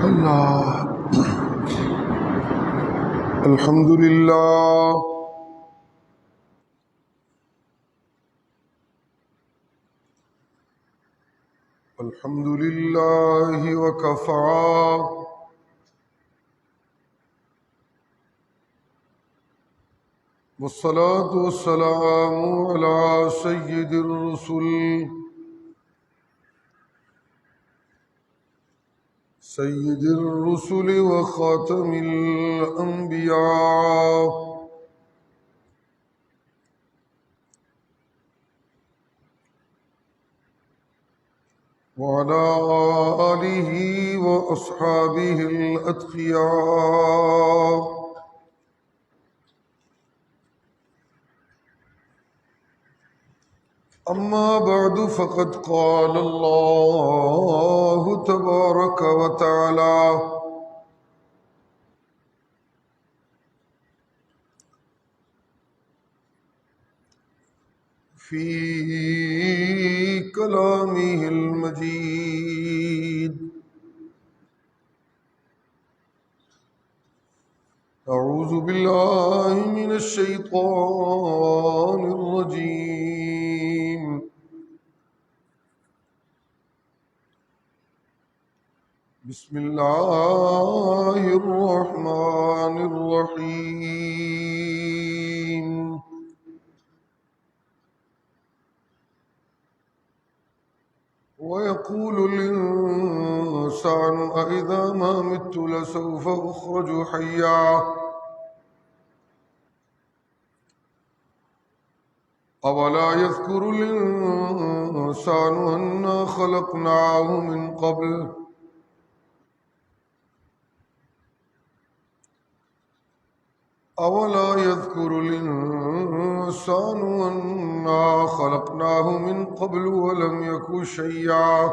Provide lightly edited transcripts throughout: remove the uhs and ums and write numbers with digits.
الله. الحمد لله الحمد لله وكفى والصلاة والسلام على سيد الرسل وخاتم الأنبياء وعلى آله وأصحابه الأتقياء. أما بعد فقد قال الله تبارك وتعالى في كلامه المجيد: أعوذ بالله من الشيطان الرجيم. بسم الله الرحمن الرحيم. ويقول الإنسان أإذا ما مت لسوف أخرج حيا أولا يذكر الإنسان أنا خلقناه من قبل ولم يك شيئا.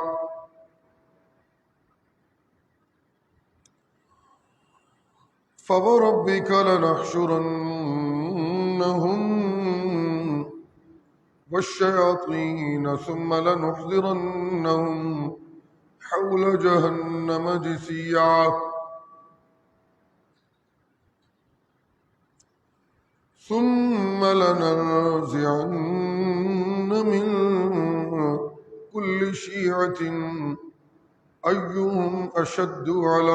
فوربك لنحشرنهم والشياطين ثم لنحضرنهم حول جهنم جثيا. ثم لننزعن من كل شيعة أيهم أشد على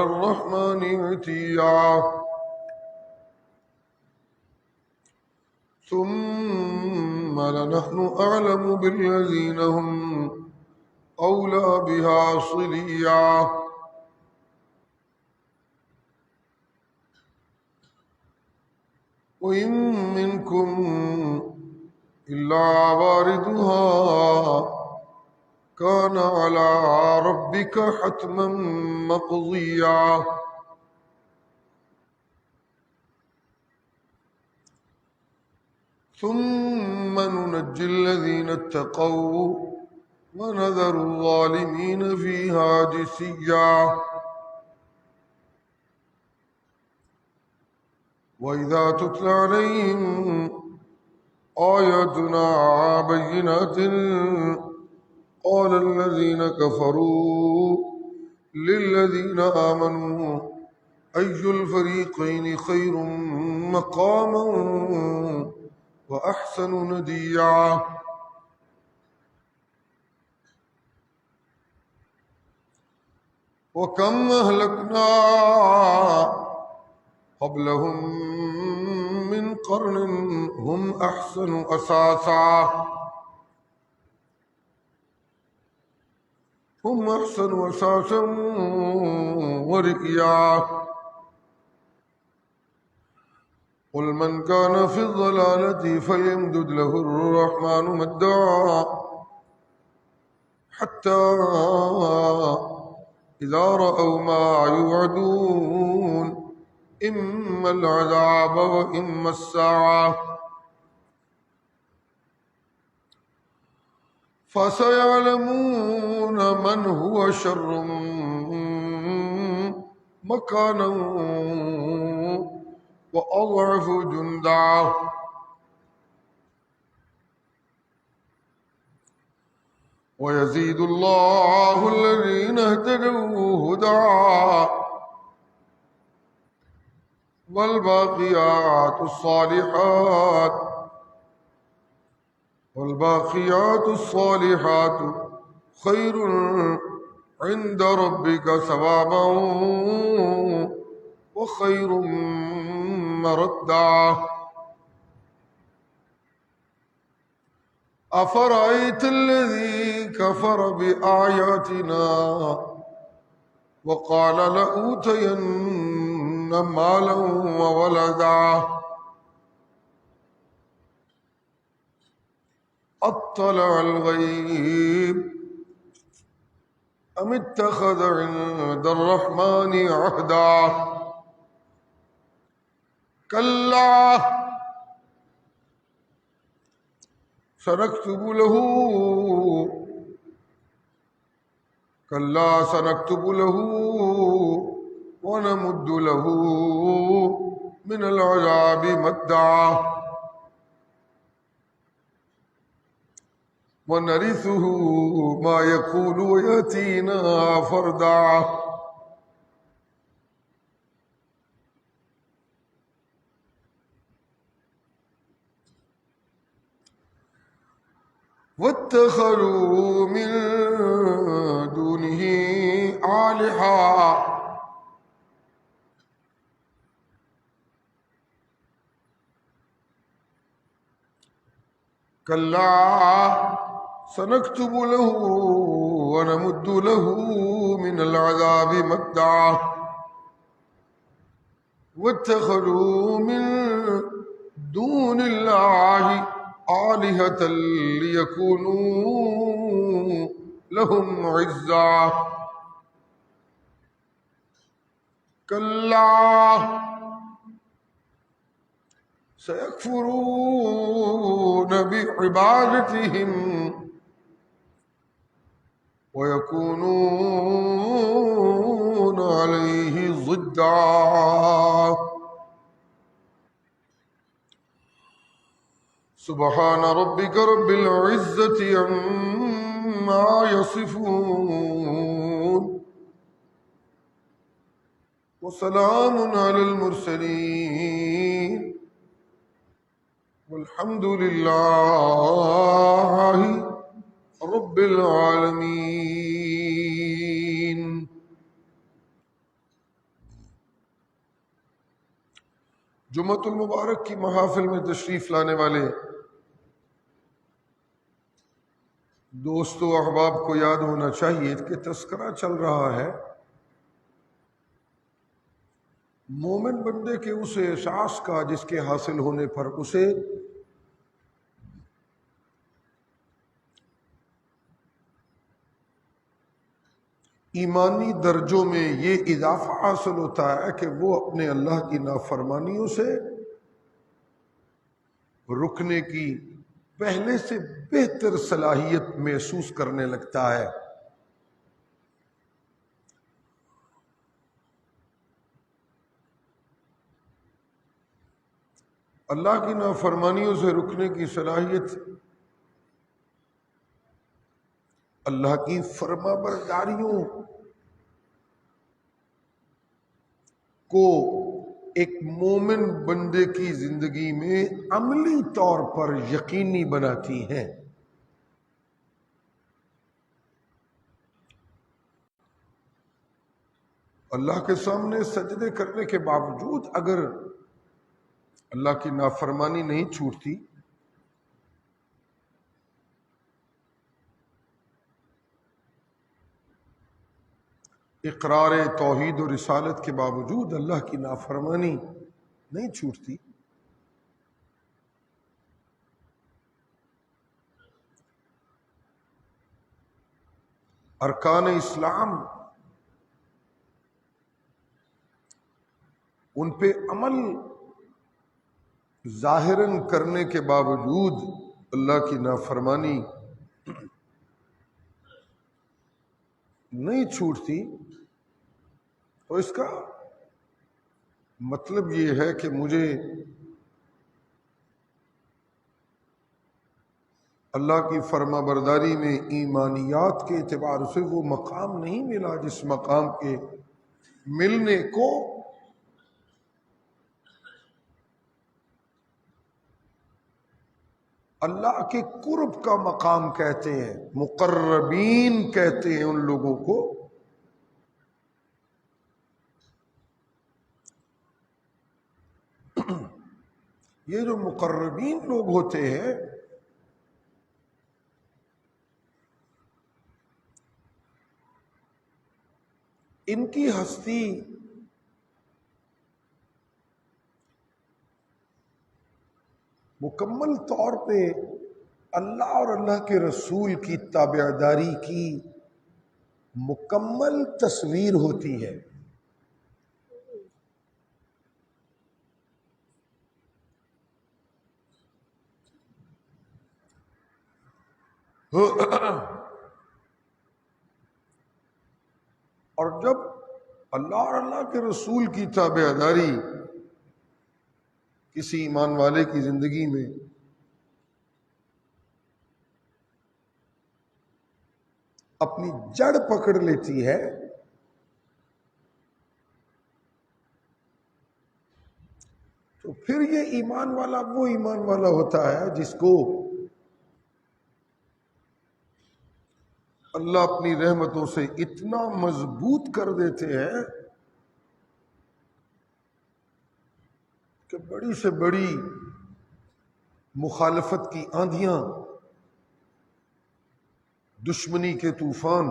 الرحمن عتيا. ثم لنحن أعلم بالذين هم أولى بها صليا. وإن منكم إلا واردها كان على ربك حتما مقضيا. ثم ننجي الذين اتقوا ونذر الظالمين فيها جثيا. وإذا تتلى عليهم آياتنا بينات قال الذين كفروا للذين آمنوا أي الفريقين خير مقاما وأحسن نديا. وكم أهلكنا قبلهم من قرن هم أحسن أثاثا ورئيا. قل من كان في الضلالة فليمدد له الرحمن مدا حتى إذا رأوا ما يوعدون إما العذاب وإما الساعة فسيعلمون من هو شر مكانا وأضعف جندا. ويزيد الله الذين اهتدوا هدى والباقيات الصالحات خير عند ربك ثوابا وخير مردا أفرأيت الذي كفر بآياتنا وقال لأوتين مالا وولدا أطلع الغيب أم اتخذ عند الرحمن عهدا كلا سنكتب له ونمد له من العذاب مدا ونرثه ما يقول ويأتينا فردا واتخذوا من دونه آلهة كلا سنكتب له ونمد له من العذاب مدا واتخذوا من دون الله آلهة ليكونوا لهم عزا كلا سيكفرون بعبادتهم ويكونون عليه ضدا سبحان ربك رب العزة عما يصفون وسلام على المرسلين والحمد لله رب العالمين. جمعۃ المبارک کی محافل میں تشریف لانے والے دوستو احباب کو یاد ہونا چاہیے کہ تذکرہ چل رہا ہے مومن بندے کے اس احساس کا جس کے حاصل ہونے پر اسے ایمانی درجوں میں یہ اضافہ حاصل ہوتا ہے کہ وہ اپنے اللہ کی نافرمانیوں سے رکنے کی پہلے سے بہتر صلاحیت محسوس کرنے لگتا ہے. اللہ کی نافرمانیوں سے رکنے کی صلاحیت اللہ کی فرما برداریوں کو ایک مومن بندے کی زندگی میں عملی طور پر یقینی بناتی ہیں. اللہ کے سامنے سجدے کرنے کے باوجود اگر اللہ کی نافرمانی نہیں چھوٹتی اقرار توحید و رسالت کے باوجود اللہ کی نافرمانی نہیں چھوٹتی ارکان اسلام ان پہ عمل ظاہراً کرنے کے باوجود اللہ کی نافرمانی نہیں چھوٹتی تو اس کا مطلب یہ ہے کہ مجھے اللہ کی فرما برداری میں ایمانیات کے اعتبار سے وہ مقام نہیں ملا جس مقام کے ملنے کو اللہ کے قرب کا مقام کہتے ہیں، مقربین کہتے ہیں ان لوگوں کو۔ یہ جو مقربین لوگ ہوتے ہیں ان کی ہستی مکمل طور پہ اللہ اور اللہ کے رسول کی تابعداری کی مکمل تصویر ہوتی ہے۔ اور جب اللہ اور اللہ کے رسول کی تابعداری کسی ایمان والے کی زندگی میں اپنی جڑ پکڑ لیتی ہے تو پھر یہ ایمان والا وہ ایمان والا ہوتا ہے جس کو اللہ اپنی رحمتوں سے اتنا مضبوط کر دیتے ہیں کہ بڑی سے بڑی مخالفت کی آندھیاں، دشمنی کے طوفان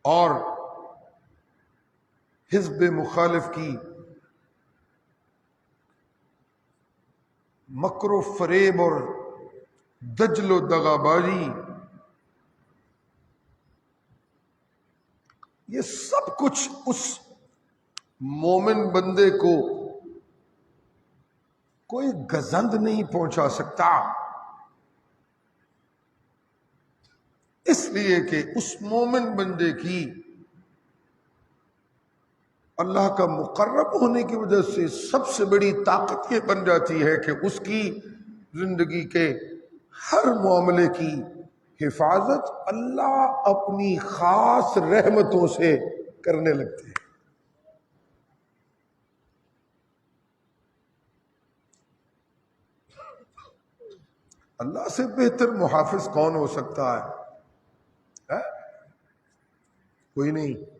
اور حزب مخالف کی مکر و فریب اور دجل و دغاباری، یہ سب کچھ اس مومن بندے کو کوئی گزند نہیں پہنچا سکتا، اس لیے کہ اس مومن بندے کی اللہ کا مقرب ہونے کی وجہ سے سب سے بڑی طاقت یہ بن جاتی ہے کہ اس کی زندگی کے ہر معاملے کی حفاظت اللہ اپنی خاص رحمتوں سے کرنے لگتے ہیں۔ اللہ سے بہتر محافظ کون ہو سکتا ہے؟ کوئی نہیں۔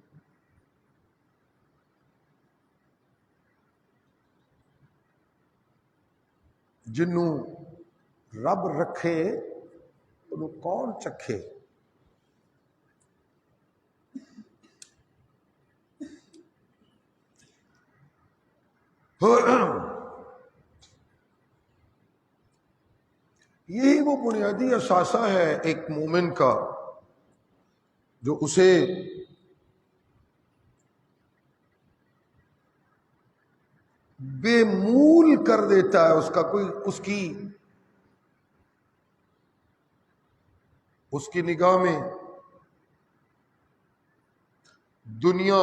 جنوں رب رکھے انہوں کون چکھے۔ یہی وہ بنیادی اثاثہ ہے ایک مومن کا جو اسے بے مول کر دیتا ہے۔ اس کی نگاہ میں دنیا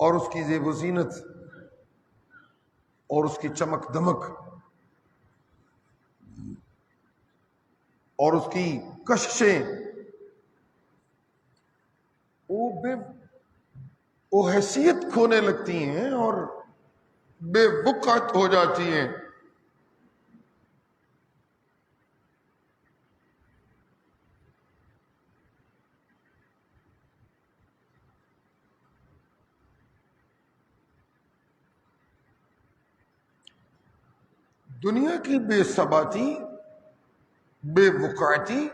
اور اس کی زیب و زینت اور اس کی چمک دمک اور اس کی کششیں وہ حیثیت کھونے لگتی ہیں اور بے وقعت ہو جاتی ہیں۔ دنیا کی بے ثباتی، بے وقعتی،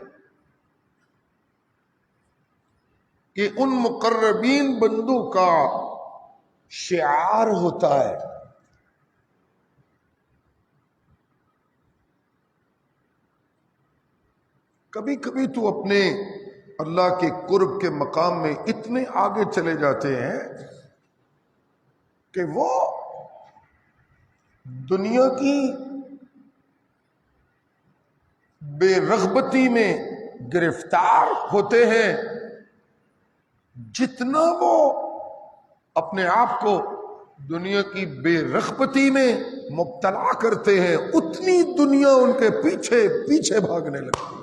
یہ ان مقربین بندوں کا شعار ہوتا ہے۔ کبھی کبھی تو اپنے اللہ کے قرب کے مقام میں اتنے آگے چلے جاتے ہیں کہ وہ دنیا کی بے رغبتی میں گرفتار ہوتے ہیں جتنا وہ اپنے آپ کو دنیا کی بے رغبتی میں مبتلا کرتے ہیں، اتنی دنیا ان کے پیچھے پیچھے بھاگنے لگتی ہے۔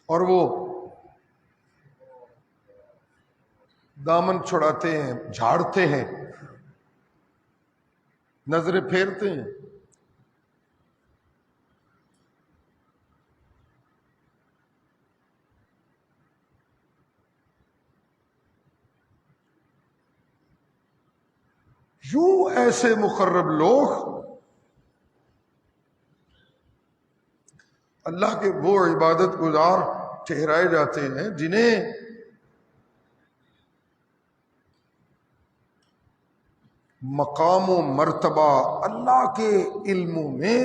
اور وہ دامن چھڑاتے ہیں، جھاڑتے ہیں، نظریں پھیرتے ہیں۔ یوں ایسے مقرب لوگ اللہ کے وہ عبادت گزار ٹھہرائے جاتے ہیں جنہیں مقام و مرتبہ اللہ کے علموں میں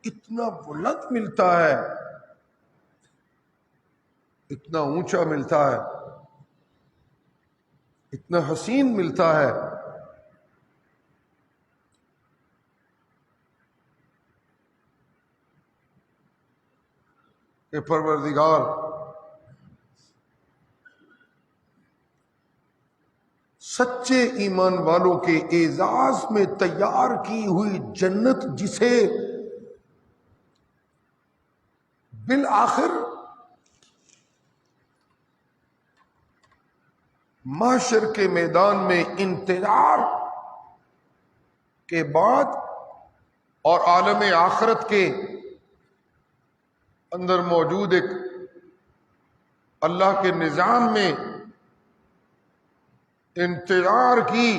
اتنا بلند ملتا ہے، اتنا اونچا ملتا ہے، اتنا حسین ملتا ہے کہ پروردگار سچے ایمان والوں کے اعزاز میں تیار کی ہوئی جنت، جسے بالآخر محشر کے میدان میں انتظار کے بعد اور عالم آخرت کے اندر موجود ایک اللہ کے نظام میں انتظار کی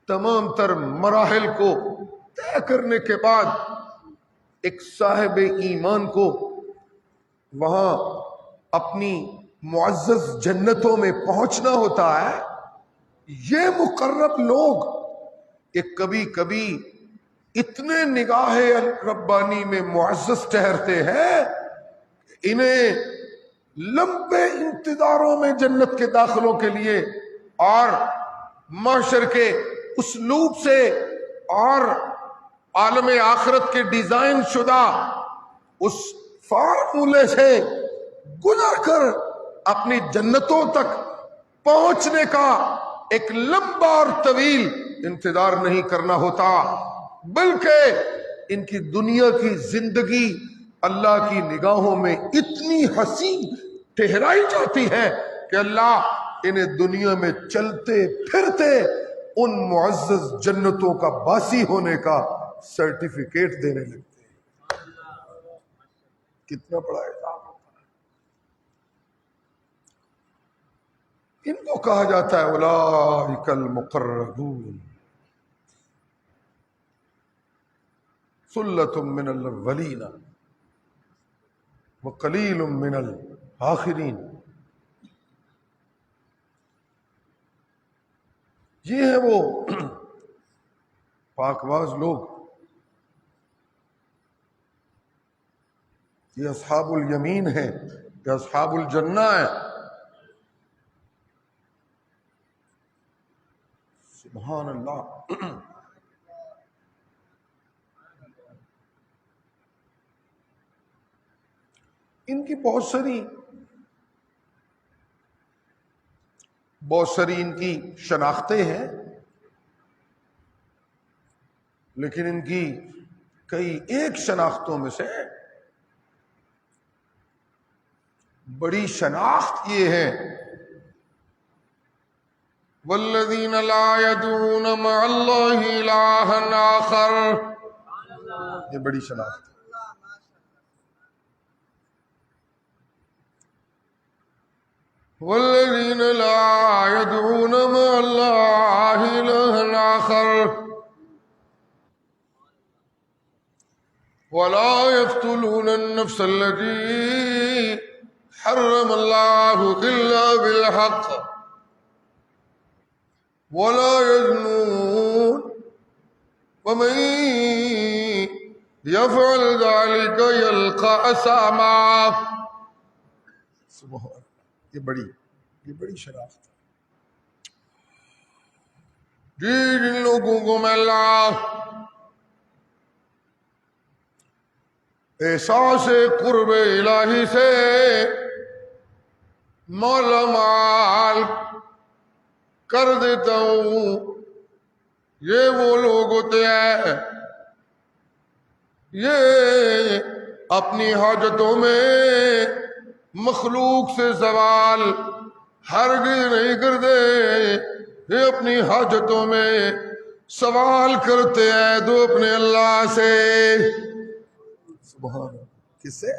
تمام تر مراحل کو طے کرنے کے بعد ایک صاحب ایمان کو وہاں اپنی معزز جنتوں میں پہنچنا ہوتا ہے۔ یہ مقرب لوگ کہ کبھی کبھی اتنے نگاہ ربانی میں معزز ٹھہرتے ہیں، انہیں لمبے انتظاروں میں جنت کے داخلوں کے لیے اور محشر کے اسلوب سے اور عالم آخرت کے ڈیزائن شدہ اس فارمولے سے گزر کر اپنی جنتوں تک پہنچنے کا ایک لمبا اور طویل انتظار نہیں کرنا ہوتا، بلکہ ان کی دنیا کی زندگی اللہ کی نگاہوں میں اتنی حسین ٹھہرائی جاتی ہے کہ اللہ انہیں دنیا میں چلتے پھرتے ان معزز جنتوں کا باسی ہونے کا سرٹیفکیٹ دینے لگتے ہیں۔ کتنا بڑا احسان ہوتا ہے۔ ان کو کہا جاتا ہے اولئک المقربون، ثلۃ من الاولین وقلیل من الآخرین۔ یہ ہیں وہ پاکواز لوگ، یہ اصحاب الیمین ہیں، یہ اصحاب الجنہ ہیں۔ سبحان اللہ۔ ان کی بہت ساری ان کی شناختیں ہیں، لیکن ان کی کئی ایک شناختوں میں سے بڑی شناخت یہ ہے والذین لا يدعون مع اللہ الہا آخر، یہ بڑی شناخت ہے۔ والذین لا يدعون مع اللہ الہا آخر ولا يقتلون النفس التي حرم الله إلا بالحق ولا يزنون ومن يفعل ذلك يلقى أثاما۔ سبحان اللہ، یہ بڑی شناخت ہے۔ جن لوگوں کو میں اللہ احساس قرب الہی سے مولا مال کر دیتا ہوں. یہ وہ لوگ ہوتے ہیں یہ اپنی حاجتوں میں مخلوق سے سوال ہرگز نہیں کرتے. یہ اپنی حاجتوں میں سوال کرتے ہیں تو اپنے اللہ سے. سبحان اللہ. کس سے؟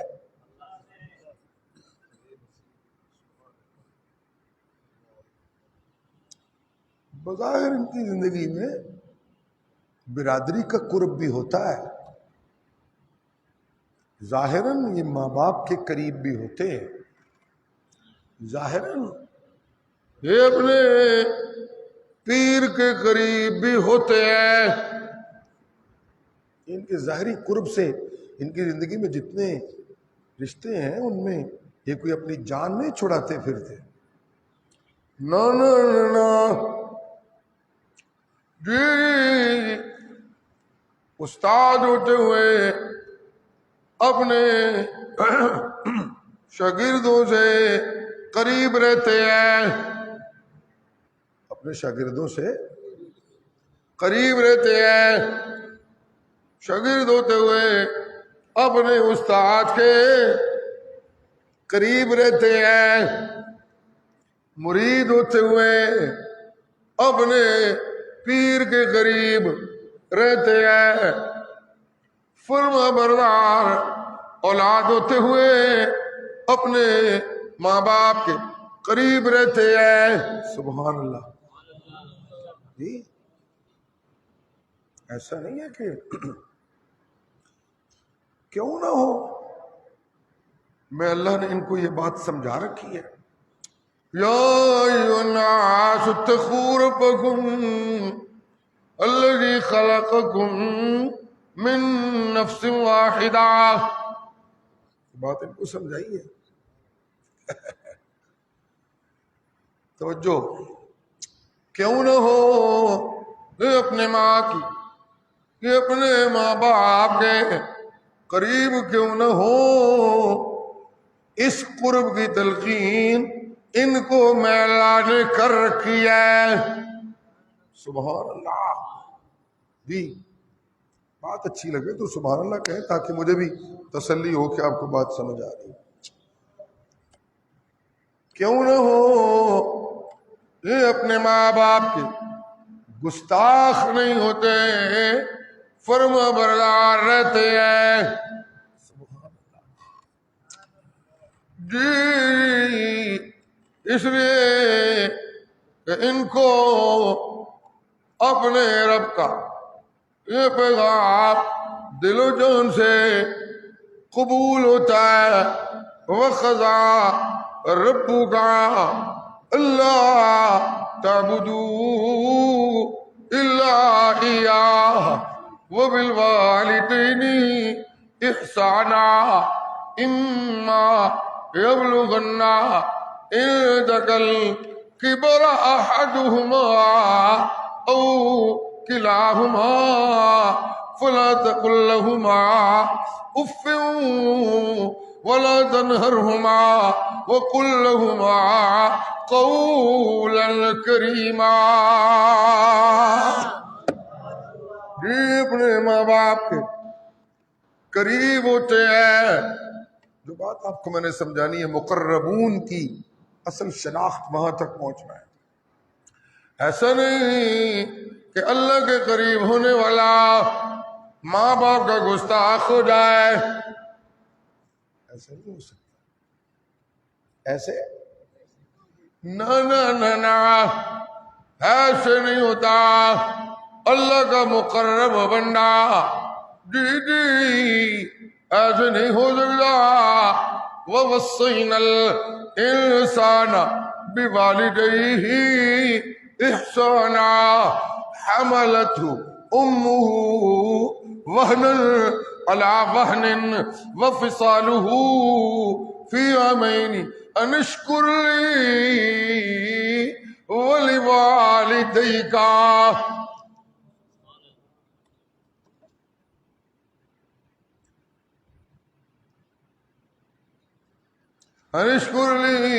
بظاہر ان کی زندگی میں برادری کا قرب بھی ہوتا ہے، ظاہراً یہ ماں باپ کے قریب بھی ہوتے ہیں، ظاہراً یہ اپنے پیر کے قریب بھی ہوتے ہیں. ان کے ظاہری قرب سے ان کی زندگی میں جتنے رشتے ہیں ان میں یہ کوئی اپنی جان نہیں چھڑاتے پھرتے. نہ نہ نہ جی استاد ہوتے ہوئے اپنے شاگردوں سے قریب رہتے ہیں، اپنے شاگردوں سے قریب رہتے ہیں. شاگرد ہوتے ہوئے اپنے استاد کے قریب رہتے ہیں، مرید ہوتے ہوئے اپنے پیر کے قریب رہتے ہیں، فرما بردار اولاد ہوتے ہوئے اپنے ماں باپ کے قریب رہتے ہیں. سبحان اللہ. جی ایسا نہیں ہے کہ کیوں نہ ہو، میں اللہ نے ان کو یہ بات سمجھا رکھی ہے. یا ایھا الناس اتقوا ربکم الذی خلقکم من نفس واحدہ. بات ان کو سمجھائیے. توجہ. کیوں نہ ہو یہ اپنے ماں کی، یہ اپنے ماں باپ کے قریب کیوں نہ ہو. اس قرب کی تلقین ان کو میں اللہ نے کر رکھی ہے. سبحان اللہ. جی بات اچھی لگے تو سبحان اللہ کہیں تاکہ مجھے بھی تسلی ہو کہ آپ کو بات سمجھ آ رہی ہے. کیوں نہ ہو یہ اپنے ماں باپ کے گستاخ نہیں ہوتے، فرما بردار رہتے ہیں. جی اس لیے کہ ان کو اپنے رب کا یہ پیغام دل و جان سے قبول ہوتا ہے. وَقَضَىٰ رَبُّكَ أَلَّا تَعْبُدُوا إِلَّا إِيَّاهُ وَبِالْوَالِدَيْنِ إِحْسَانًا إِمَّا يَبْلُغَنَّ عِندَكَ الْكِبَرَ أَحَدُهُمَا أَوْ كِلَاهُمَا فَلَا تَقُل لَّهُمَا أُفٍّ وَلَا تَنْهَرْهُمَا وَقُل لَّهُمَا قَوْلًا كَرِيمًا. یہ اپنے ماں باپ کے قریب ہوتے ہیں. جو بات آپ کو میں نے سمجھانی ہے، مقربون کی اصل شناخت وہاں تک پہنچنا ہے. ایسا نہیں کہ اللہ کے قریب ہونے والا ماں باپ کا گستاخ ہو جائے. ایسا نہیں ہو سکتا. ایسے نہ نہ نہ نہ ایسے نہیں ہوتا. اللہ کا مقرب بندہ جی جی ایسے نہیں ہو سکتا. وَوَصَّيْنَا الْإِنسَانَ بِوَالِدَيْهِ إِحْسَانًا حَمَلَتْهُ أُمُّهُ وَهْنًا عَلَىٰ وَهْنٍ وَفِصَالُهُ فِي عَامَيْنِ أَنِ اشْكُرْ لِي وَلِوَالِدَيْكَ. انشکر لی،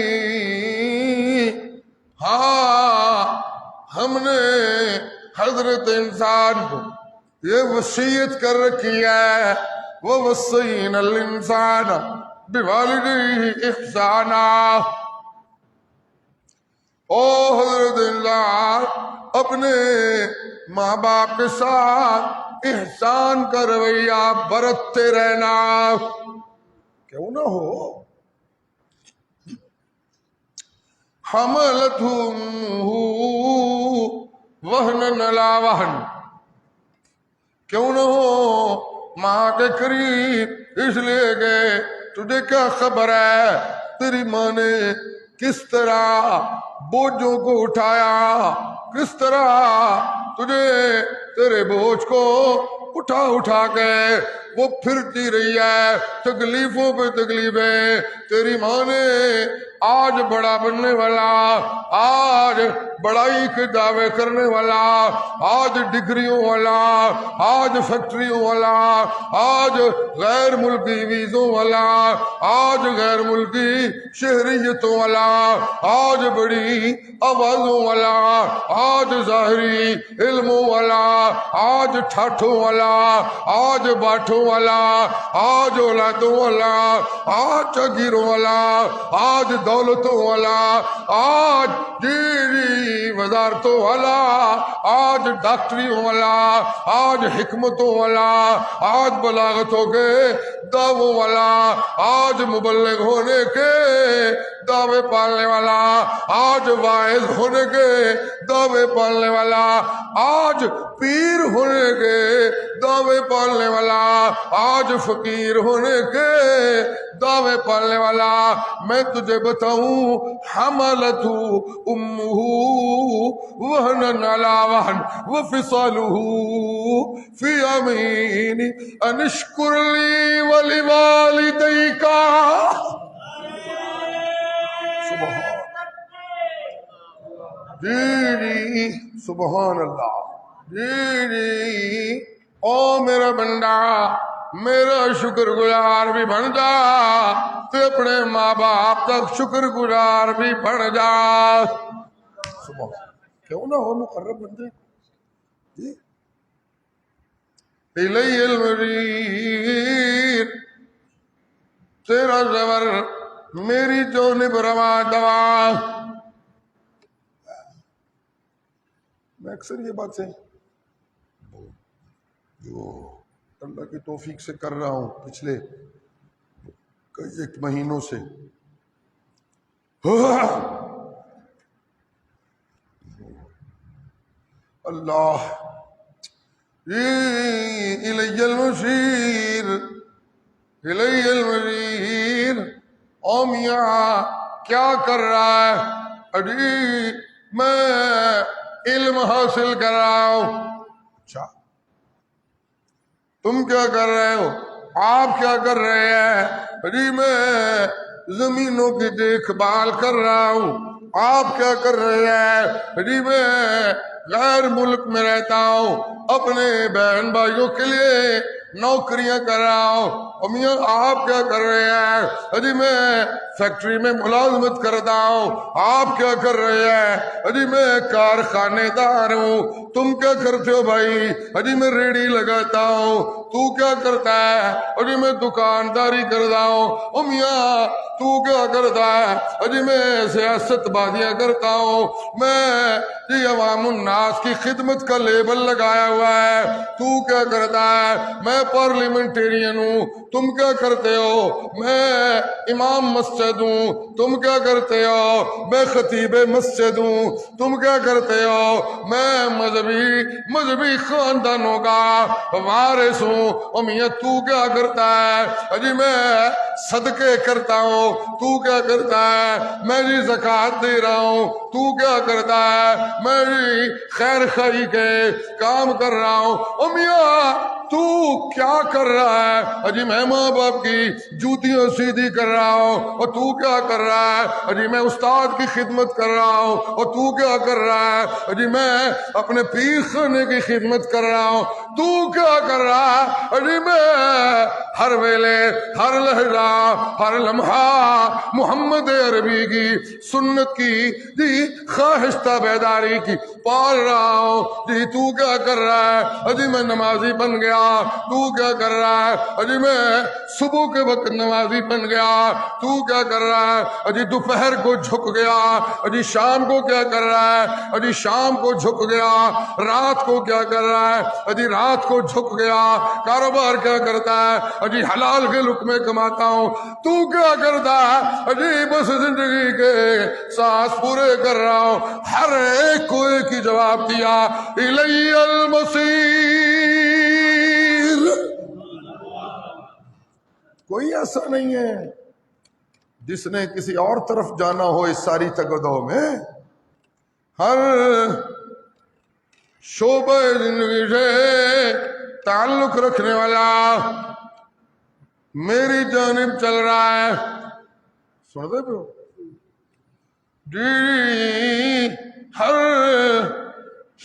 ہاں ہم نے حضرت انسان کو یہ وصیت کر رکھی ہے، وہ وصینا الانسان بوالدیہ احسانا، او حضرت انسان اپنے ماں باپ کے ساتھ احسان کا رویہ برتتے رہنا، کیوں نہ ہو حملتہ امہ وہنا علی وہن، کیوں نہ ہو ماں کے قریب اس لیے کہ تجھے کیا خبر ہے تیری ماں نے کس طرح بوجھوں کو اٹھایا، کس طرح تجھے تیرے بوجھ کو اٹھا کے وہ پھرتی رہی ہے، تکلیفوں پہ تکلیفیں تیری ماں نے آج بڑا بننے والا، آج بڑائی کے دعوے کرنے والا، آج ڈگریوں والا، آج فیکٹریوں والا، آج غیر ملکی ویزوں والا، آج غیر ملکی شہریتوں والا، آج بڑی آوازوں والا، آج ظاہری علموں والا، آج ٹھاٹھوں والا، آج باٹھوں والا، آج اولادوں والا، آج جاگیروں والا، آج دولتوں والا، آج جیری وزارتوں والا، آج ڈاکٹریوں والا، آج حکمتوں والا، آج بلاغتوں کے دعووں والا، آج مبلغ ہونے کے دعوے پالنے والا، آج واعظ ہونے کے دعوے پالنے والا، آج پیر ہونے کے دعوے پالنے والا، آج فقیر ہونے کے دعوے پالنے والا، میں تجھے بتاؤں حملتہ امہ وہنا علی وہن وفصالہ فی عامین ان اشکر لی ولوالدیک، جی سبحان اللہ، جی او میرا بندہ میرا شکر گزار بھی بن جا، تو اپنے ماں باپ تک شکر گزار بھی بن جا، کیوں نہ ہو مقرب بندے جی۔ الی المریر، تیرا زبر میری جانب روا دوا، میں اکثر یہ بات سے جو اللہ کی توفیق سے کر رہا ہوں پچھلے کئی ایک مہینوں سے، اللہ الی المشیر، الی المشیر، او میاں کیا کر رہا ہے؟ اجی میں علم حاصل کر رہا ہوں۔ اچھا تم کیا کر رہے ہو؟ آپ کیا کر رہے ہیں؟ جی میں زمینوں کی دیکھ بھال کر رہا ہوں۔ آپ کیا کر رہے ہیں؟ جی میں غیر ملک میں رہتا ہوں، اپنے بہن بھائیوں کے لیے نوکریاں کر رہا ہوں۔ اور میاں آپ کیا کر رہے ہیں؟ جی میں فیکٹری میں ملازمت کرتا ہوں۔ آپ کیا کر رہے ہیں؟ جی میں کارخانے دار ہوں۔ تم کیا کرتے ہو بھائی؟ جی میں ریڑھی لگاتا ہوں۔ تو کیا کرتا ہے؟ جی میں دکانداری کرتا ہوں۔ او میاں تو کیا کرتا ہے؟ جی میں سیاست بازیاں کرتا ہوں۔ میں جی عوام الناس کی خدمت کا لیبل لگایا ہوا ہے۔ تو کیا کرتا ہے؟ میں پارلیمنٹیرین ہوں۔ تم کیا کرتے ہو؟ میں امام مسجد ہوں۔ تم کیا کرتے ہو؟ میں خطیب مسجد ہوں۔ تم کیا کرتے ہو؟ میں مذہبی خاندانوں کا وارث ہوں۔ اور میاں تو کیا کرتا ہے؟ جی میں صدقے کرتا ہوں۔ تو کیا کرتا ہے؟ میں جی زکوٰۃ دے رہا ہوں۔ تو کیا کرتا ہے؟ میں جی خیر خائی کے کام کر رہا ہوں۔ او میاں تو کیا کر رہا ہے؟ اجی میں ماں باپ کی جوتیاں سیدھی کر رہا ہوں. اور تو کیا کر رہا ہے؟ اجی میں استاد کی خدمت کر رہا ہوں. اور تو کیا کر رہا ہے؟ اجی میں اپنے پیر خانے کی خدمت کر رہا ہوں. تو کیا کر رہا ہے؟ اجی میں ہر ویلے، ہر لہجہ، ہر لمحہ محمد عربی کی سنت کی جی خواہشتہ بیداری کی پال رہا ہوں. جی تو کیا کر رہا ہے؟ اجی میں نمازی بن گیا. تو کیا کر رہا ہے؟ اجی میں صبح کے وقت نمازی بن گیا. تو کیا کر رہا ہے؟ اجی دوپہر کو جھک گیا. اجی شام کو کیا کر رہا ہے؟ اجی شام کو جھک گیا. رات کو کیا کر رہا ہے؟ اجی رات کو جھک گیا. کاروبار کیا کرتا ہے؟ اجی حلال کے لقمے کماتا ہوں. تو کیا کرتا ہے؟ اجی بس زندگی کے سانس پورے کر رہا ہوں. ہر ایک کو ایک ہی جواب دیا، الی المصیر. کوئی ایسا نہیں ہے جس نے کسی اور طرف جانا ہو اس ساری تگدو میں. ہر شعبہ زندگی سے تعلق رکھنے والا میری جانب چل رہا ہے. سنتے پہ ہو جی؟ ہر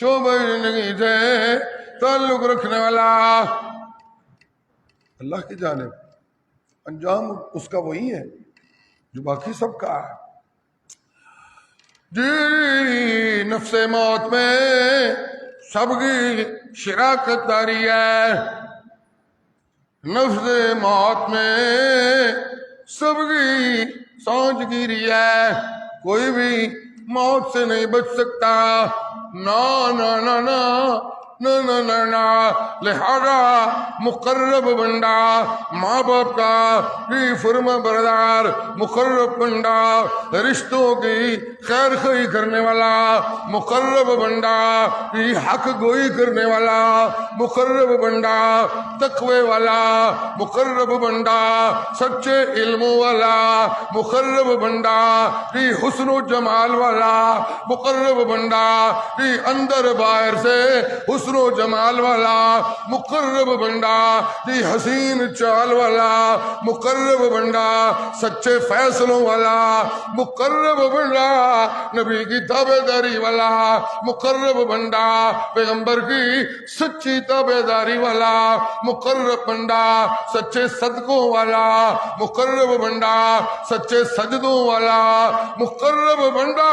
شعبہ زندگی سے تعلق رکھنے والا اللہ کی جانب، انجام اس کا وہی ہے جو باقی سب کا ہے. جی نفس موت میں سب کی شراکت داری ہے. نفس موت میں سب کی سانچ گیری ہے. کوئی بھی موت سے نہیں بچ سکتا. نا نا نا نا نا نا نا نا. لہذا مقرب بندہ، ماں باپ کا بھی فرما بردار، مقرب بندہ، رشتوں کی خیر خواہی کرنے والا، مقرب بندہ، بھی حق گوئی کرنے والا، مقرب بندہ، تقوی والا، مقرب بندہ، سچے علم والا، مقرب بندہ، بھی حسن و جمال والا، مقرب بندہ، بھی اندر باہر سے حسن و جمال والا، مقرب بندہ، بھی حسین چال والا، مقرب بندہ، سچے فیصلوں والا، مقرب بندہ، نبی کی تابع داری والا، مقرب بندہ، پیغمبر کی سچی تابع داری والا، مقرب بندہ، سچے صدقوں والا، مقرب بندہ، سچے سجدوں والا، مقرب بندہ،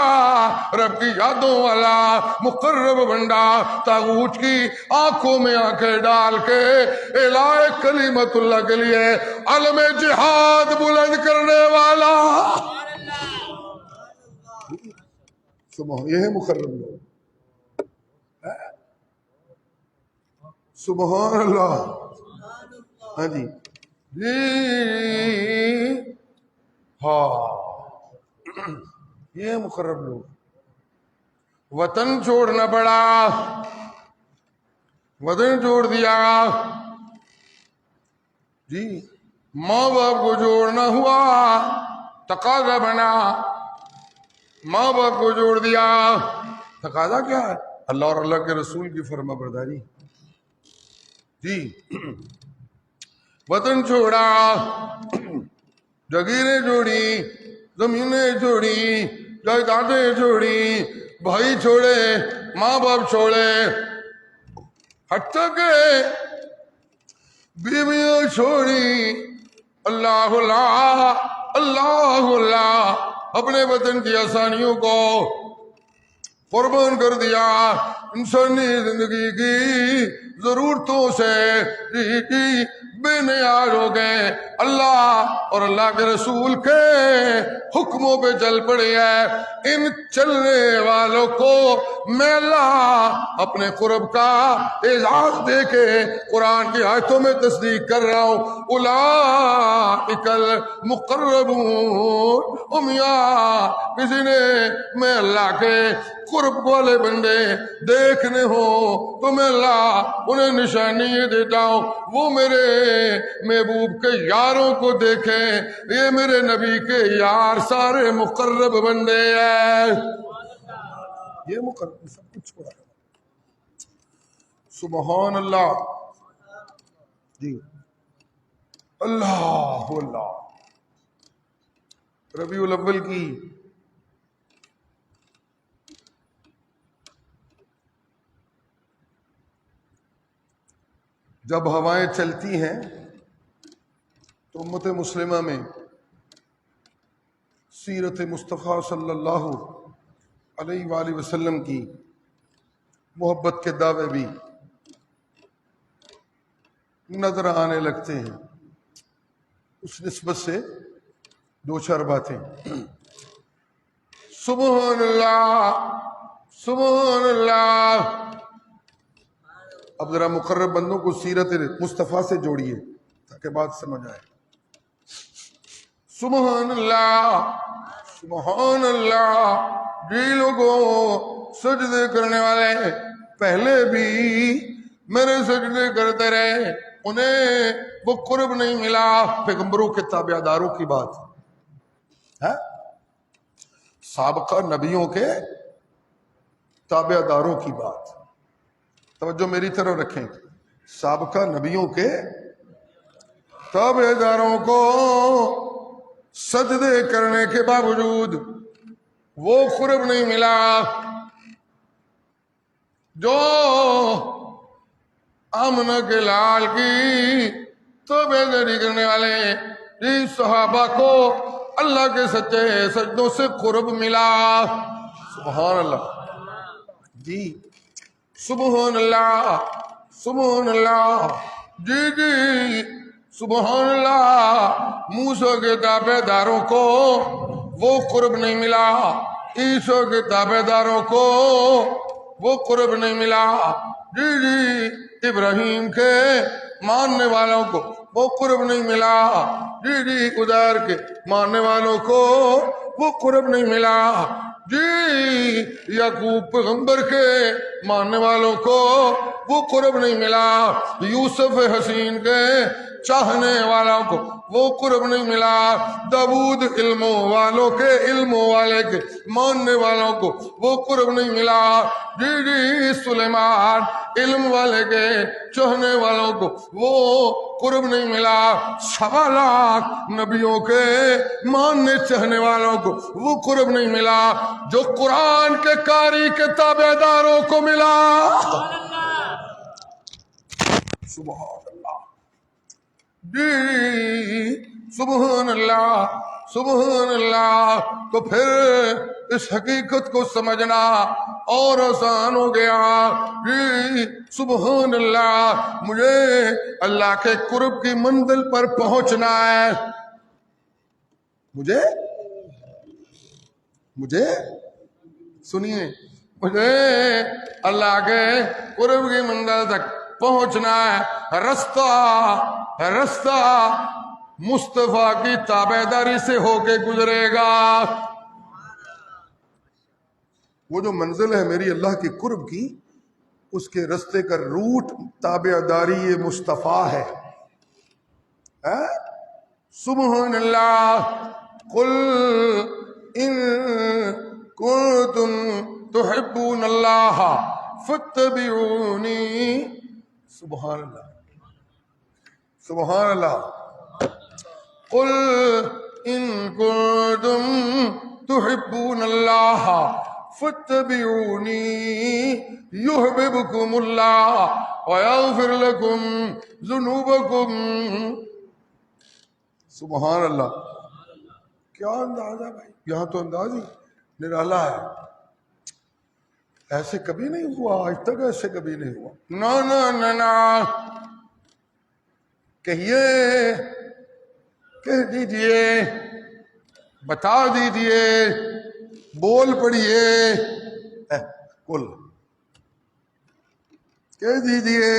رب کی یادوں والا، مقرب بندہ، طاغوت کی آنکھوں میں آنکھیں ڈال کے اعلی کلمت اللہ کے لیے علم جہاد بلند کرنے والا. یہ ہے مقرب لوگ. سبحان اللہ. ہاں جی جی ہاں یہ ہے مقرب لوگ. وطن چھوڑنا پڑا، وطن چھوڑ دیا جی. ماں باپ کو جوڑنا ہوا، تقاضا بنا. ماں باپ کو جوڑ دیا، تقاضا کیا ہے؟ اللہ اور اللہ کے رسول کی فرما برداری جی. وطن چھوڑا، جگیریں جوڑی، زمینیں چھوڑی، جائیدادیں چھوڑی، بھائی چھوڑے، ماں باپ چھوڑے، حتیٰ کہ بیویاں چھوڑی. اللہ اللہ اللہ اللہ اپنے وطن کی آسانیوں کو قربان کر دیا. انسانی زندگی کی ضرورتوں سے بے نیاز ہو گئے. اللہ اور اللہ کے رسول کے حکموں پہ چل پڑے ہیں. ان چلنے والوں کو میں اللہ اپنے قرب کا اعزاز دے کے قرآن کی آیتوں میں تصدیق کر رہا ہوں. اولئک المقربون. کسی نے میں اللہ کے قرب والے بندے دیکھنے ہو تو میں اللہ انہیں نشانی یہ دیتا ہوں، وہ میرے محبوب کے یاروں کو دیکھیں. یہ میرے نبی کے یار سارے مقرب بندے ہیں. یہ مقرب سب کچھ چھوڑا. سبحان اللہ. جی اللہ اللہ، ربیع الاول کی جب ہوائیں چلتی ہیں تو امت مسلمہ میں سیرت مصطفیٰ صلی اللہ علیہ وآلہ وسلم کی محبت کے دعوے بھی نظر آنے لگتے ہیں۔ اس نسبت سے دو چار باتیں۔ سبحان اللہ سبحان اللہ۔ اب ذرا مقرب بندوں کو سیرت مصطفیٰ سے جوڑیے تاکہ بات سمجھ آئے۔ سبحان اللہ سبحان اللہ۔ جی لوگوں سجدے کرنے والے پہلے بھی میرے سجدے کرتے رہے، انہیں وہ قرب نہیں ملا۔ پیغمبروں کے تابع داروں کی بات ہے، سابقہ نبیوں کے تابع داروں کی بات۔ توجہ میری طرف رکھیں، سابقہ نبیوں کے تابع داروں کو سجدے کرنے کے باوجود وہ قرب نہیں ملا جو آمنہ کے لال کی تابع داری کرنے والے اس صحابہ کو اللہ کے سچے سجدوں سے قرب ملا۔ سبحان اللہ جی سبحان اللہ سبحان اللہ جی جی سبحان اللہ۔ موسیٰ کے تابع داروں کو وہ قرب نہیں ملا، عیسیٰ کے تابع داروں کو وہ قرب نہیں ملا، جی جی ابراہیم کے ماننے والوں کو وہ قرب نہیں ملا، جی جی ادار کے ماننے والوں کو وہ قرب نہیں ملا، جی یعقوب پیغمبر کے ماننے والوں کو وہ قرب نہیں ملا، یوسف حسین کے چاہنے والوں کو وہ قرب نہیں ملا، داؤد علم والوں کے علم والے کے ماننے والوں کو وہ قرب نہیں ملا، جی جی سلیمان علم والے کے چاہنے والوں کو وہ قرب نہیں ملا، 1.25 لاکھ نبیوں کے ماننے چاہنے والوں کو وہ قرب نہیں ملا جو قرآن کے قاری کے تابع داروں کو ملا۔ سبحان اللہ جی سبحان اللہ سبحان اللہ۔ تو پھر اس حقیقت کو سمجھنا اور آسان ہو گیا۔ جی سبحان اللہ، مجھے اللہ کے قرب کی منزل پر پہنچنا ہے، مجھے سنیے، مجھے اللہ کے قرب کی منزل تک پہنچنا ہے۔ رستہ مصطفیٰ کی تابع داری سے ہو کے گزرے گا۔ وہ جو منزل ہے میری اللہ کے قرب کی، اس کے رستے کا روٹ تابع داری مصطفیٰ ہے۔ سبحان اللہ قل ان کنتم تحبون اللہ فاتبعونی۔ سبحان اللہ سبحان اللہ قل ان کنتم تحبون اللہ فاتبعونی یحببکم اللہ ویغفر لکم ذنوبکم۔ سبحان اللہ، کیا انداز ہے بھائی، یہاں تو انداز ہی نرالا ہے۔ ایسے کبھی نہیں ہوا، آج تک ایسے کبھی نہیں ہوا۔ نا نا نا نا، کہیے، کہہ دیجئے، بتا دیجئے، بول پڑیے، کل کہہ دیجئے۔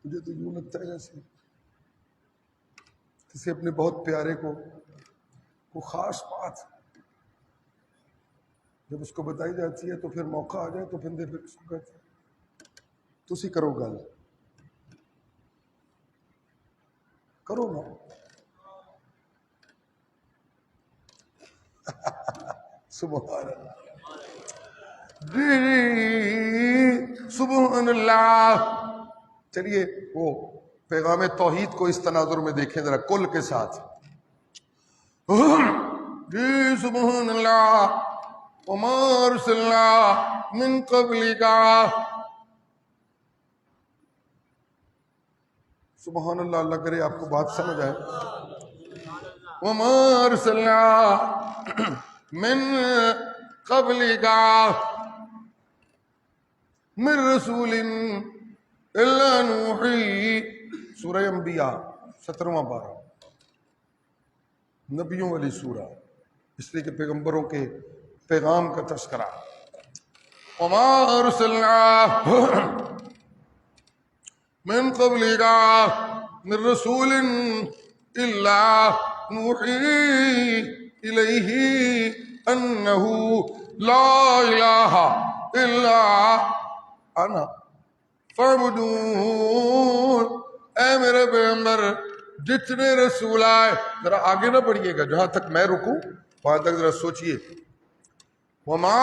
مجھے تو یوں لگتا ہے جیسے کسی اپنے بہت پیارے کو خاص بات جب اس کو بتائی جاتی ہے تو پھر موقع آ جائے تو پھر اس کو کہتے ہیں تسی کرو گل، کرو نا۔ سبحان اللہ جی سبحان اللہ. چلیے وہ پیغام توحید کو اس تناظر میں دیکھیں ذرا کل کے ساتھ. جی سبحان اللہ وما ارسلنا من قبلک. سبحان اللہ. اللہ کرے آپ کو بات سمجھ آئے. وما ارسلنا من قبلک من رسول الا نوحی. سورہ انبیاء 17واں پارہ، نبیوں والی سورہ، اس لیے کہ پیغمبروں کے پیغام کا تذکرہ. وما ارسلنا من قبلک من رسول الا نوحی الیہ انہ لا الہ الا انا فاعبدون. اے میرے پیغمبر جتنے رسول آئے، ذرا آگے نہ پڑھیے گا، جہاں تک میں رکوں وہاں تک ذرا سوچئے. وما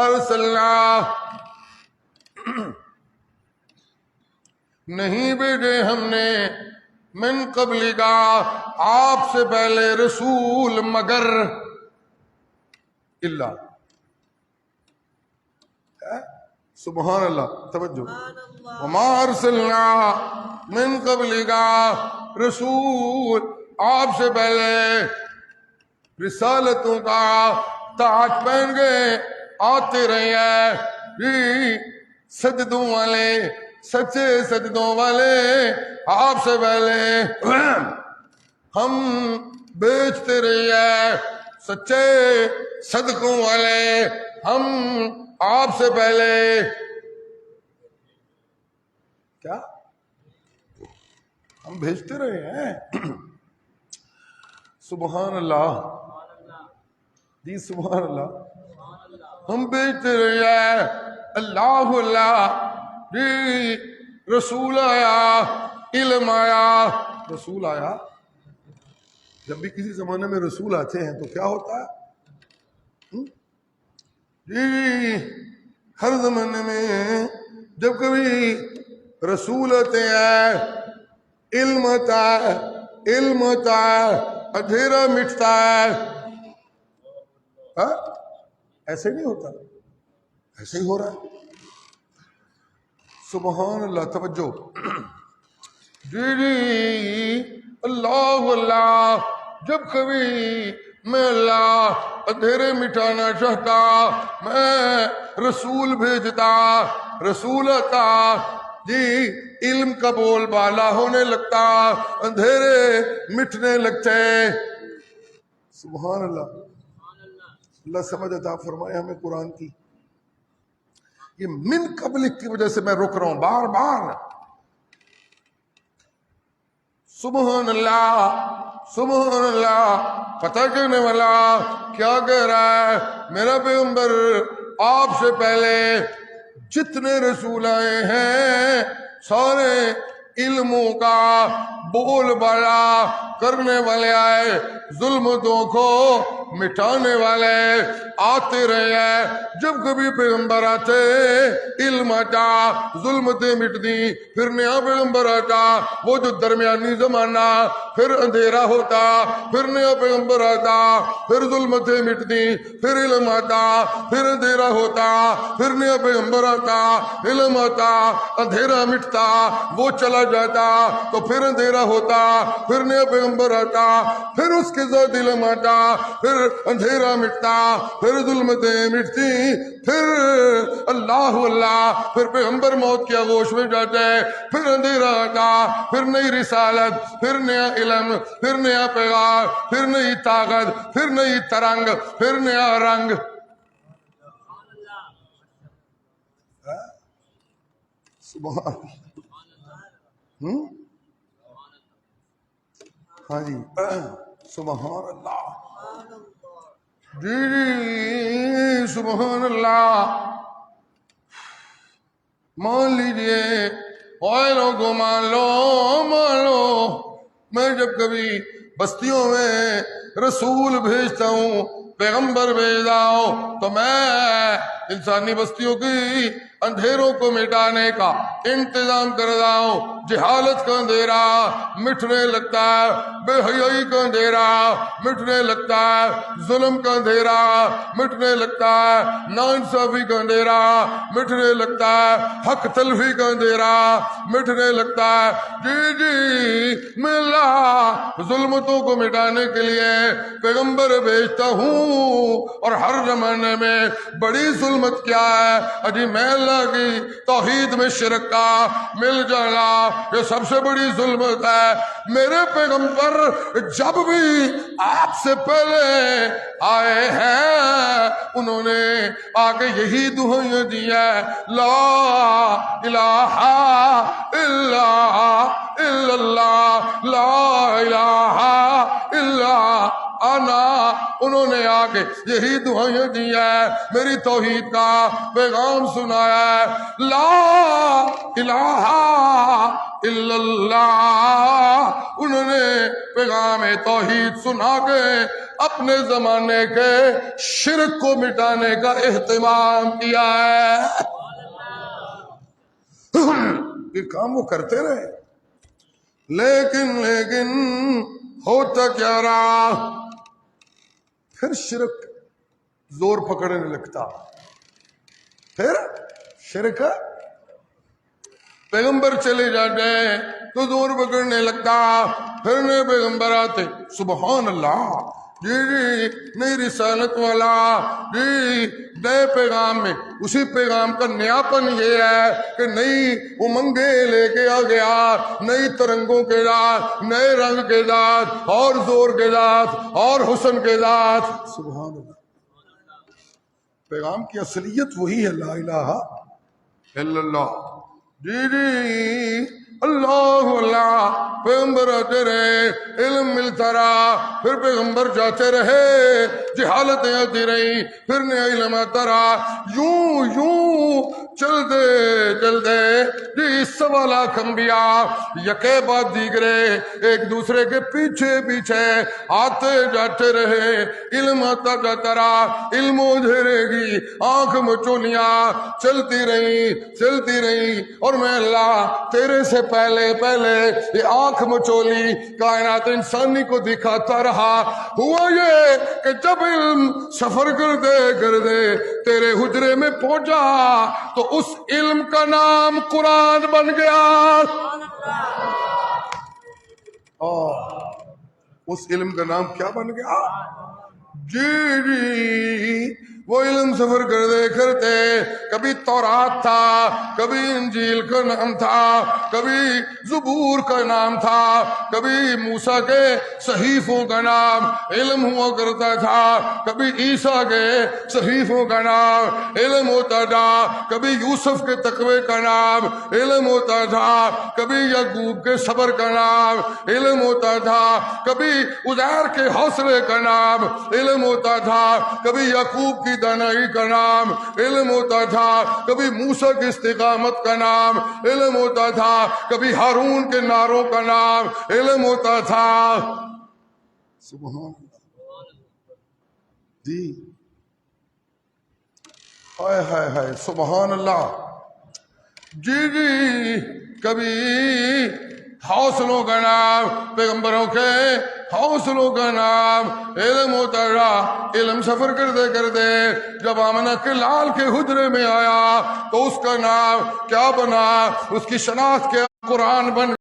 ارسلنا نہیں بھیجے ہم نے من قبل کا آپ سے پہلے رسول مگر اللہ. سبحان اللہ. توجہ. وما ارسلنا من قبل کا رسول، آپ سے پہلے رسالتوں کا تاج پہن گئے آتے رہے ہیں جی سجدوں والے، سچے سجدوں والے آپ سے پہلے ہم بیچتے رہے ہیں، سچے صدقوں والے ہم آپ سے پہلے کیا ہم بھیجتے رہے ہیں. سبحان اللہ. جی سبحان اللہ. ہم بھیجتے رہے ہیں. اللہ اللہ. جی رسول آیا، علم آیا. رسول آیا. جب بھی کسی زمانے میں رسول آتے ہیں تو کیا ہوتا ہے جی؟ ہر زمانے میں جب کبھی رسول آتے ہیں علم آتا ہے، علم آتا ہے، اندھیرا مٹتا ہے. ایسے نہیں ہوتا، ایسے ہی ہو رہا ہے. سبحان اللہ. توجہ. جی جی اللہ اللہ. جب کبھی میں اللہ اندھیرے مٹانا چاہتا میں رسول بھیجتا، رسول آتا جی علم کا بول بالا ہونے لگتا، اندھیرے مٹنے لگتے. سبحان اللہ. اللہ سمجھ عطا فرمائے ہمیں قرآن کی. یہ من قبل کی وجہ سے میں رک رہا ہوں بار بار. سبحان اللہ. سبحان اللہ. پتہ کہنے والا کیا کہہ رہا ہے؟ میرا پیغمبر آپ سے پہلے جتنے رسول آئے ہیں سارے علموں کا بول بالا کرنے والے آئے، ظلمتوں کو مٹانے والے آتے رہے ہیں. جب کبھی پیغمبر آتے علم آتا، ظلمتیں مٹتی. پھر نیا پیغمبر آتا، وہ جو درمیانی زمانہ پھر اندھیرا ہوتا. پھر نیا پیغمبر آتا، پھر ظلمتیں مٹتی. پھر علم آتا، پھر اندھیرا ہوتا. پھر نیا پیغمبر آتا، علم آتا، اندھیرا مٹتا، وہ چلا جاتا تو پھر اندھیرا ہوتا. پھر نیا پیغمبر آتا، پھر اس کے ساتھ علم آتا، پھر اندھیرا مٹتا، پھر ظلمتیں مٹتی. پھر اللہ اللہ. پھر پیغمبر موت کی آغوش میں جاتے، پھر اندھیرا آتا، پھر نئی رسالت، پھر نیا علم، پھر نیا پیغام، پھر نئی طاقت، پھر نئی ترنگ، پھر نیا رنگ. سبحان ہاں جی سبحان اللہ. جی جی سبحان اللہ. مان لیجئے غیروں کو مان لو. میں جب کبھی بستیوں میں رسول بھیجتا ہوں پیغمبر بھیجا ہوں تو میں انسانی بستیوں کی اندھیروں کو مٹانے کا انتظام کر رہا ہوں۔ جہالت کا اندھیرا مٹنے لگتا ہے، بے حیائی کا اندھیرا مٹنے لگتا ہے، ظلم کا اندھیرا مٹنے لگتا ہے، ناانصافی کا اندھیرا مٹنے لگتا ہے، حق تلفی کا اندھیرا مٹنے لگتا ہے۔ جی میں اللہ ظلمتوں کو مٹانے کے لیے پیغمبر بھیجتا ہوں، اور ہر زمانے میں بڑی ظلمت کیا ہے؟ اجی میں اللہ کی توحید میں شرک کا مل جانا یہ سب سے بڑی ظلمت ہے۔ میرے پیغمبر جب بھی آپ سے پہلے آئے ہیں انہوں نے آگے یہی دعائیں دی ہے، لا الہ الا اللہ، لا الہ الا انا۔ انہوں نے آگے یہی دعائیں دی ہے، میری توحید کا پیغام سنایا ہے، لا الہ الا اللہ۔ انہوں نے پیغام توحید سنا کے اپنے زمانے کے شرک کو مٹانے کا اہتمام کیا ہے۔ یہ کام وہ کرتے رہے، لیکن ہوتا کیا رہا؟ پھر شرک زور پکڑنے لگتا، پھر شرک پیغمبر چلے جاتے تو زور پکڑنے لگتا، پھر نئے پیغمبر آتے، سبحان اللہ، جی نئی رسالت والا، جی نئے پیغام میں اسی پیغام کا نیاپن یہ ہے کہ نئی امنگیں لے کے آ گیا، نئی ترنگوں کے ساتھ، نئے رنگ کے ساتھ، اور زور کے ساتھ، اور حسن کے ساتھ۔ سبحان اللہ، پیغام کی اصلیت وہی ہے، لا الہ الا اللہ۔ جی اللہ پیغمبر آتے رہے، علم ملتا رہا، پھر پیغمبر جاتے رہے، جہالتیں آتی رہی، پھر نیا علم آتا رہا، یوں چلتے چلتے جی 1.25 لاکھ انبیاء یکے بعد دیگرے ایک دوسرے کے پیچھے آتے جاتے رہے، علم آتا جاتا رہا، علم و اندھیرے کی آنکھ مچولیاں چلتی رہی، اور میں اللہ تیرے سے پہلے یہ آنکھ مچولی کائنات انسانی کو دکھاتا رہا۔ ہوا یہ کہ جب علم سفر کرتے تیرے حجرے میں پہنچا تو اس علم کا نام قرآن بن گیا۔ اس علم کا نام کیا بن گیا؟ جی وہ علم سفر کرتے کبھی تورات تھا، کبھی انجیل کا نام تھا، کبھی زبور کا نام تھا، کبھی موسیٰ کے صحیفوں کا نام علم ہوا کرتا تھا، کبھی عیسیٰ کے صحیفوں کا نام علم ہوتا تھا، کبھی یوسف کے تقوی کا نام علم ہوتا تھا، کبھی یعقوب کے صبر کا نام علم ہوتا تھا، کبھی عزیر کے حوصلے کا نام علم ہوتا تھا، کبھی یعقوب کی دانائی کا نام علم ہوتا تھا، کبھی موسیٰ کی استقامت کا نام علم ہوتا تھا، کبھی ہارون کے ناروں کا نام علم ہوتا تھا۔ سبحان اللہ جی، ہائے ہائے ہائے، سبحان اللہ جی کبھی حوصلوں کا نام، پیغمبروں کے حوصلوں کا نام علم ہوتا رہا۔ علم سفر کرتے جب آمنہ کے لال کے حجرے میں آیا تو اس کا نام کیا بنا؟ اس کی شناخت کے قرآن بن